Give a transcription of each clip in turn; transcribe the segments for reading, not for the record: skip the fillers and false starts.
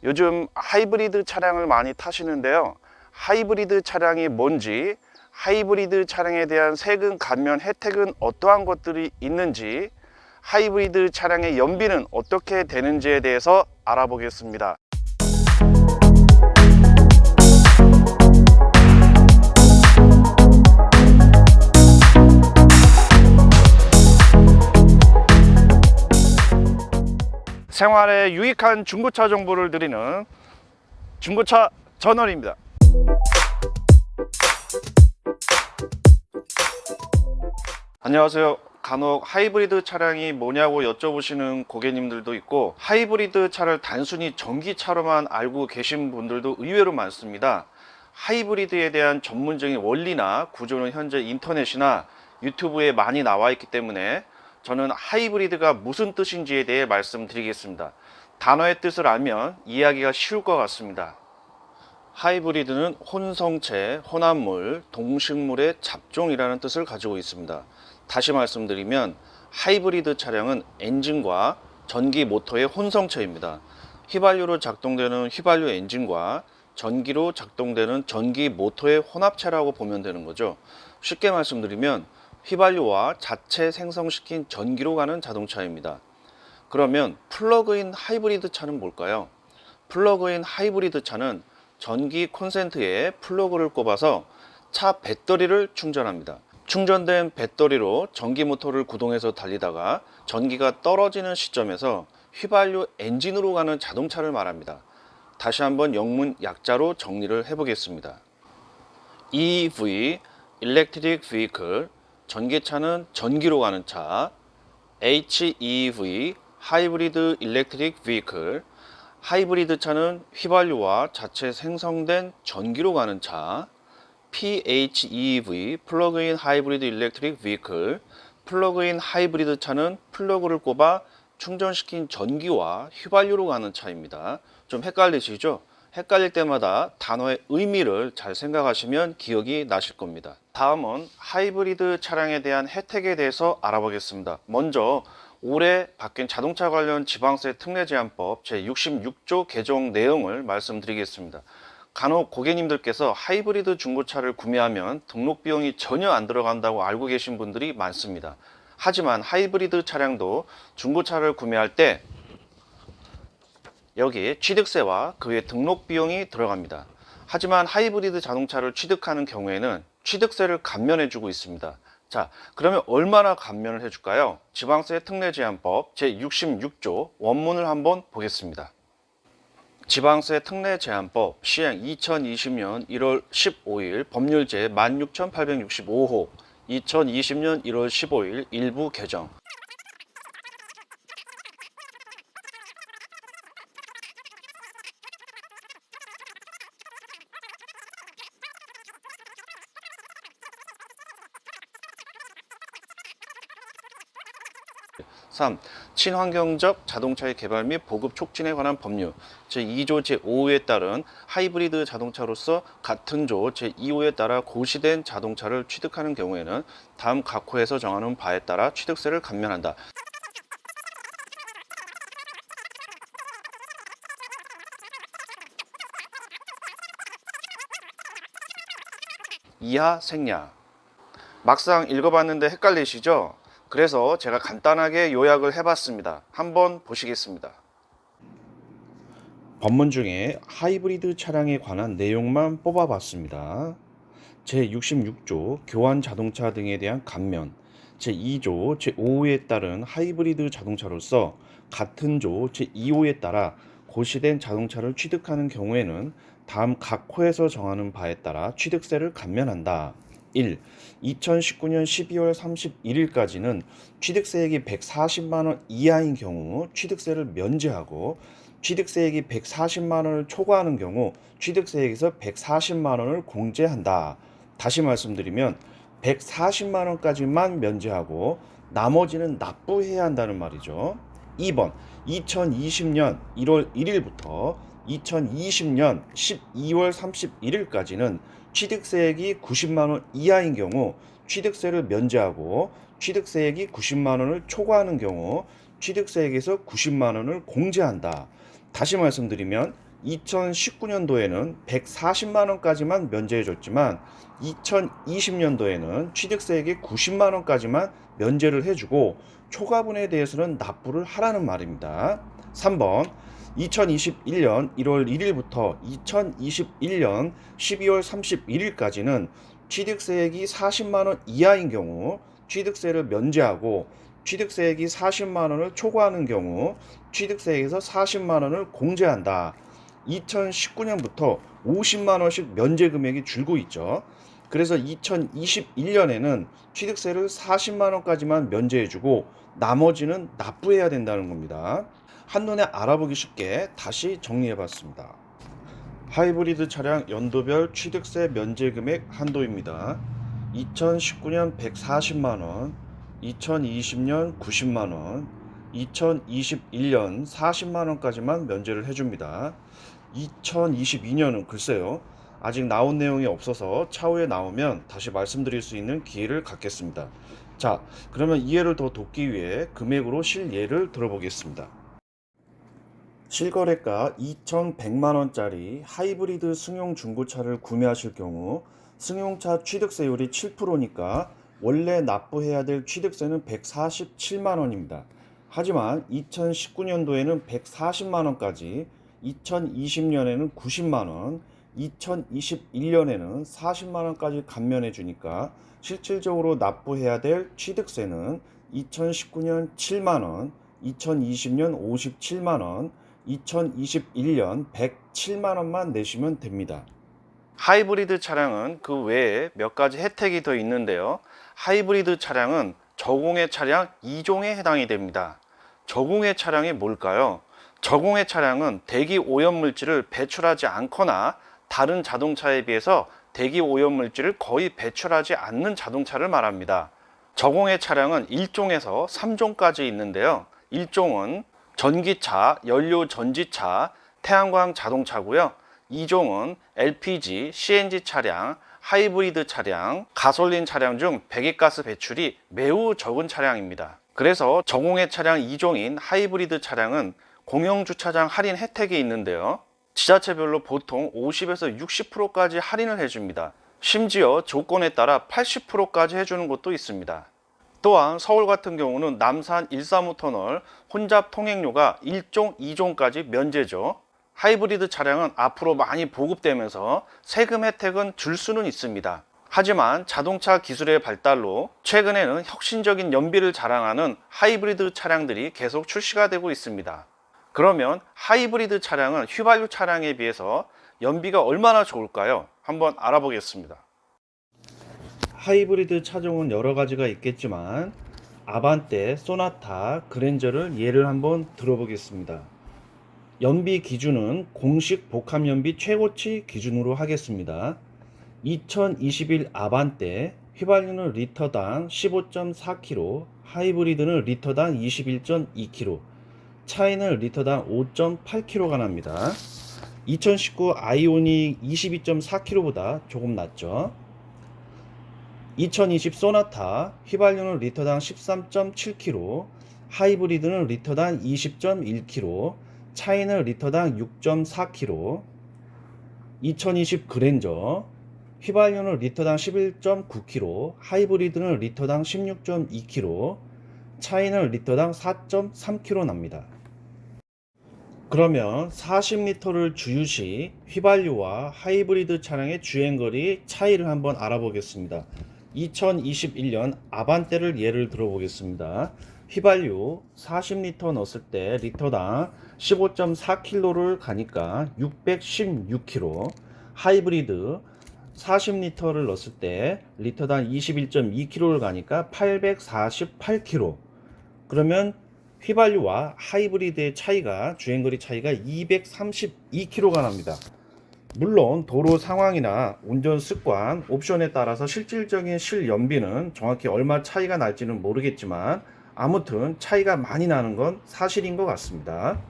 요즘 하이브리드 차량을 많이 타시는데요. 하이브리드 차량이 뭔지, 하이브리드 차량에 대한 세금 감면 혜택은 어떠한 것들이 있는지, 하이브리드 차량의 연비는 어떻게 되는지에 대해서 알아보겠습니다. 생활에 유익한 중고차 정보를 드리는 중고차 저널입니다. 안녕하세요. 간혹 하이브리드 차량이 뭐냐고 여쭤보시는 고객님들도 있고, 하이브리드 차를 단순히 전기차로만 알고 계신 분들도 의외로 많습니다. 하이브리드에 대한 전문적인 원리나 구조는 현재 인터넷이나 유튜브에 많이 나와 있기 때문에 저는 하이브리드가 무슨 뜻인지에 대해 말씀드리겠습니다. 단어의 뜻을 알면 이해하기가 쉬울 것 같습니다. 하이브리드는 혼성체, 혼합물, 동식물의 잡종이라는 뜻을 가지고 있습니다. 다시 말씀드리면 하이브리드 차량은 엔진과 전기 모터의 혼성체입니다. 휘발유로 작동되는 휘발유 엔진과 전기로 작동되는 전기 모터의 혼합체라고 보면 되는 거죠. 쉽게 말씀드리면 휘발유와 자체 생성시킨 전기로 가는 자동차입니다. 그러면 플러그인 하이브리드 차는 뭘까요? 플러그인 하이브리드 차는 전기 콘센트에 플러그를 꼽아서 차 배터리를 충전합니다. 충전된 배터리로 전기 모터를 구동해서 달리다가 전기가 떨어지는 시점에서 휘발유 엔진으로 가는 자동차를 말합니다. 다시 한번 영문 약자로 정리를 해보겠습니다. EV, Electric Vehicle, 전기차는 전기로 가는 차. HEV, Hybrid Electric Vehicle, 하이브리드 차는 휘발유와 자체 생성된 전기로 가는 차. PHEV, Plug-in Hybrid Electric Vehicle, 플러그인 하이브리드 차는 플러그를 꼽아 충전시킨 전기와 휘발유로 가는 차입니다. 좀 헷갈리시죠? 헷갈릴 때마다 단어의 의미를 잘 생각하시면 기억이 나실 겁니다. 다음은 하이브리드 차량에 대한 혜택에 대해서 알아보겠습니다. 먼저 올해 바뀐 자동차 관련 지방세 특례 제한법 제66조 개정 내용을 말씀드리겠습니다. 간혹 고객님들께서 하이브리드 중고차를 구매하면 등록 비용이 전혀 안 들어간다고 알고 계신 분들이 많습니다. 하지만 하이브리드 차량도 중고차를 구매할 때 여기 취득세와 그 외 등록 비용이 들어갑니다. 하지만 하이브리드 자동차를 취득하는 경우에는 취득세를 감면해 주고 있습니다. 자, 그러면 얼마나 감면을 해줄까요? 지방세 특례 제한법 제66조 원문을 한번 보겠습니다. 지방세 특례 제한법 시행 2020년 1월 15일 법률 제 16,865호 2020년 1월 15일 일부 개정. 3. 친환경적 자동차의 개발 및 보급 촉진에 관한 법률 제2조 제5호에 따른 하이브리드 자동차로서 같은 조 제2호에 따라 고시된 자동차를 취득하는 경우에는 다음 각 호에서 정하는 바에 따라 취득세를 감면한다. 이하 생략. 막상 읽어봤는데 헷갈리시죠? 그래서 제가 간단하게 요약을 해봤습니다. 한번 보시겠습니다. 법문 중에 하이브리드 차량에 관한 내용만 뽑아봤습니다. 제66조 교환 자동차 등에 대한 감면, 제2조 제5호에 따른 하이브리드 자동차로서 같은 조 제2호에 따라 고시된 자동차를 취득하는 경우에는 다음 각 호에서 정하는 바에 따라 취득세를 감면한다. 1. 2019년 12월 31일까지는 취득세액이 140만원 이하인 경우 취득세를 면제하고 취득세액이 140만원을 초과하는 경우 취득세액에서 140만원을 공제한다. 다시 말씀드리면 140만원까지만 면제하고 나머지는 납부해야 한다는 말이죠. 2번 2020년 1월 1일부터 2020년 12월 31일까지는 취득세액이 90만원 이하인 경우 취득세를 면제하고 취득세액이 90만원을 초과하는 경우 취득세액에서 90만원을 공제한다. 다시 말씀드리면 2019년도에는 140만원까지만 면제해줬지만 2020년도에는 취득세액이 90만원까지만 면제를 해주고 초과분에 대해서는 납부를 하라는 말입니다. 3번 2021년 1월 1일부터 2021년 12월 31일까지는 취득세액이 40만원 이하인 경우 취득세를 면제하고 취득세액이 40만원을 초과하는 경우 취득세액에서 40만원을 공제한다. 2019년부터 50만원씩 면제 금액이 줄고 있죠. 그래서 2021년에는 취득세를 40만원까지만 면제해주고 나머지는 납부해야 된다는 겁니다. 한눈에 알아보기 쉽게 다시 정리해봤습니다. 하이브리드 차량 연도별 취득세 면제 금액 한도입니다. 2019년 140만원, 2020년 90만원, 2021년 40만원까지만 면제를 해줍니다. 2022년은 글쎄요, 아직 나온 내용이 없어서 차후에 나오면 다시 말씀드릴 수 있는 기회를 갖겠습니다. 자, 그러면 이해를 더 돕기 위해 금액으로 실예를 들어보겠습니다. 실거래가 2,100만원짜리 하이브리드 승용 중고차를 구매하실 경우 승용차 취득세율이 7%니까 원래 납부해야 될 취득세는 147만원입니다. 하지만 2019년도에는 140만원까지, 2020년에는 90만원, 2021년에는 40만원까지 감면해 주니까 실질적으로 납부해야 될 취득세는 2019년 7만원, 2020년 57만원, 2021년 107만원만 내시면 됩니다. 하이브리드 차량은 그 외에 몇 가지 혜택이 더 있는데요. 하이브리드 차량은 저공해 차량 2종에 해당이 됩니다. 저공해 차량이 뭘까요? 저공해 차량은 대기 오염물질을 배출하지 않거나 다른 자동차에 비해서 대기 오염물질을 거의 배출하지 않는 자동차를 말합니다. 저공해 차량은 1종에서 3종까지 있는데요. 1종은 전기차, 연료 전지차, 태양광 자동차고요. 2종은 LPG, CNG 차량, 하이브리드 차량, 가솔린 차량 중 배기가스 배출이 매우 적은 차량입니다. 그래서 저공해 차량 2종인 하이브리드 차량은 공영주차장 할인 혜택이 있는데요. 지자체별로 보통 50에서 60%까지 할인을 해줍니다. 심지어 조건에 따라 80%까지 해주는 곳도 있습니다. 또한 서울 같은 경우는 남산 135터널 혼잡 통행료가 1종, 2종까지 면제죠. 하이브리드 차량은 앞으로 많이 보급되면서 세금 혜택은 줄 수는 있습니다. 하지만 자동차 기술의 발달로 최근에는 혁신적인 연비를 자랑하는 하이브리드 차량들이 계속 출시가 되고 있습니다. 그러면 하이브리드 차량은 휘발유 차량에 비해서 연비가 얼마나 좋을까요? 한번 알아보겠습니다. 하이브리드 차종은 여러 가지가 있겠지만 아반떼, 소나타, 그랜저를 예를 한번 들어보겠습니다. 연비 기준은 공식 복합 연비 최고치 기준으로 하겠습니다. 2021 아반떼 휘발유는 리터당 15.4kg, 하이브리드는 리터당 21.2kg, 차이는 리터당 5.8kg가 납니다. 2019 아이오닉 22.4kg보다 조금 낮죠. 2020 소나타 휘발유는 리터당 13.7kg, 하이브리드는 리터당 20.1kg, 차이는 리터당 6.4kg. 2020 그랜저 휘발유는 리터당 11.9kg, 하이브리드는 리터당 16.2kg, 차이는 리터당 4.3kg 납니다. 그러면 40리터를 주유 시 휘발유와 하이브리드 차량의 주행거리 차이를 한번 알아보겠습니다. 2021년 아반떼를 예를 들어보겠습니다. 휘발유 40리터 넣었을 때 리터당 15.4km를 가니까 616km, 하이브리드 40리터를 넣었을 때 리터당 21.2km를 가니까 848km. 그러면 휘발유와 하이브리드의 차이가, 주행거리 차이가 232km가 납니다. 물론 도로 상황이나 운전 습관, 옵션에 따라서 실질적인 실연비는 정확히 얼마 차이가 날지는 모르겠지만 아무튼 차이가 많이 나는 건 사실인 것 같습니다.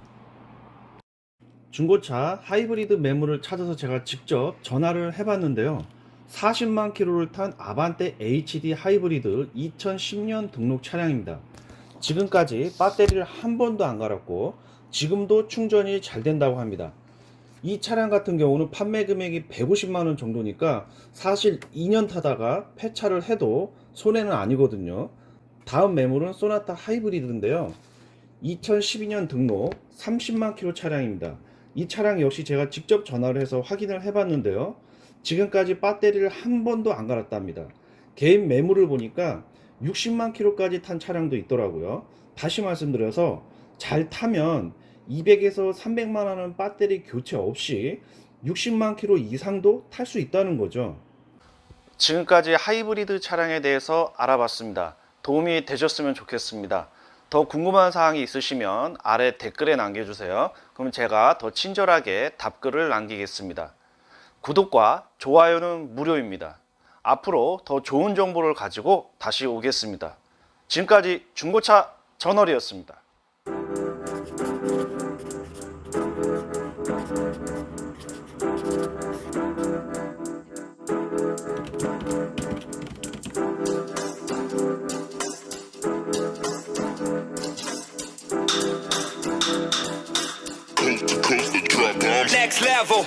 중고차 하이브리드 매물을 찾아서 제가 직접 전화를 해봤는데요. 40만 킬로를 탄 아반떼 HD 하이브리드 2010년 등록 차량입니다. 지금까지 배터리를 한 번도 안 갈았고 지금도 충전이 잘 된다고 합니다. 이 차량 같은 경우는 판매 금액이 150만 원 정도니까 사실 2년 타다가 폐차를 해도 손해는 아니거든요. 다음 매물은 소나타 하이브리드인데요. 2012년 등록 30만 킬로 차량입니다. 이 차량 역시 제가 직접 전화를 해서 확인을 해봤는데요. 지금까지 배터리를 한 번도 안 갈았답니다. 개인 매물을 보니까 60만 킬로까지 탄 차량도 있더라고요. 다시 말씀드려서 잘 타면 200에서 300만 원은 배터리 교체 없이 60만 킬로 이상도 탈 수 있다는 거죠. 지금까지 하이브리드 차량에 대해서 알아봤습니다. 도움이 되셨으면 좋겠습니다. 더 궁금한 사항이 있으시면 아래 댓글에 남겨주세요. 그럼 제가 더 친절하게 답글을 남기겠습니다. 구독과 좋아요는 무료입니다. 앞으로 더 좋은 정보를 가지고 다시 오겠습니다. 지금까지 중고차 전월이었습니다. Coast to coast, the drop bombs. Next level.